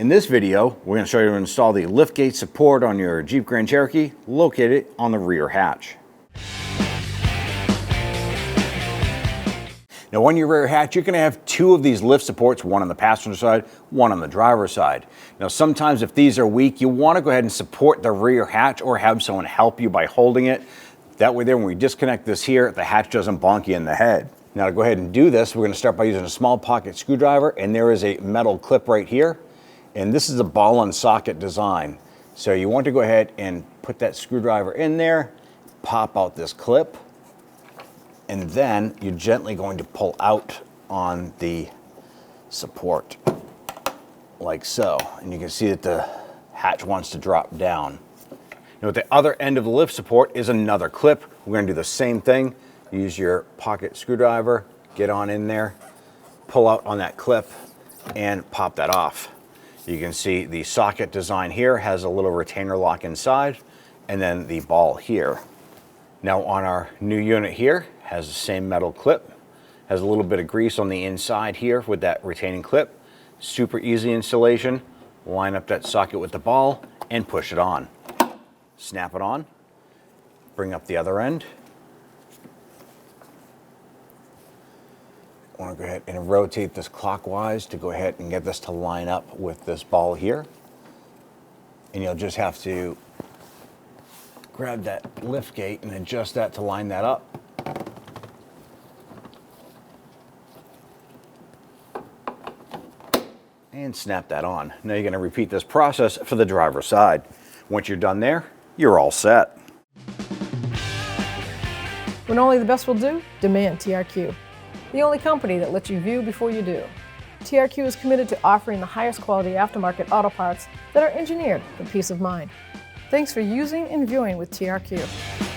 In this video, we're going to show you how to install the liftgate support on your Jeep Grand Cherokee located on the rear hatch. Now on your rear hatch, you're going to have two of these lift supports, one on the passenger side, one on the driver's side. Now sometimes if these are weak, you want to go ahead and support the rear hatch or have someone help you by holding it. That way there, when we disconnect this here, the hatch doesn't bonk you in the head. Now to go ahead and do this, we're going to start by using a small pocket screwdriver, and there is a metal clip right here. And this is a ball and socket design. So you want to go ahead and put that screwdriver in there, pop out this clip, and then you're gently going to pull out on the support, like so. And you can see that the hatch wants to drop down. Now at the other end of the lift support is another clip. We're going to do the same thing. Use your pocket screwdriver, get on in there, pull out on that clip, and pop that off. You can see the socket design here has a little retainer lock inside, and then the ball here. Now on our new unit here, has the same metal clip, has a little bit of grease on the inside here with that retaining clip. Super easy installation. Line up that socket with the ball and push it on. Snap it on, bring up the other end. I want to go ahead and rotate this clockwise to go ahead and get this to line up with this ball here. And you'll just have to grab that lift gate and adjust that to line that up. And snap that on. Now you're going to repeat this process for the driver's side. Once you're done there, you're all set. When only the best will do, demand TRQ. The only company that lets you view before you do. TRQ is committed to offering the highest quality aftermarket auto parts that are engineered for peace of mind. Thanks for using and viewing with TRQ.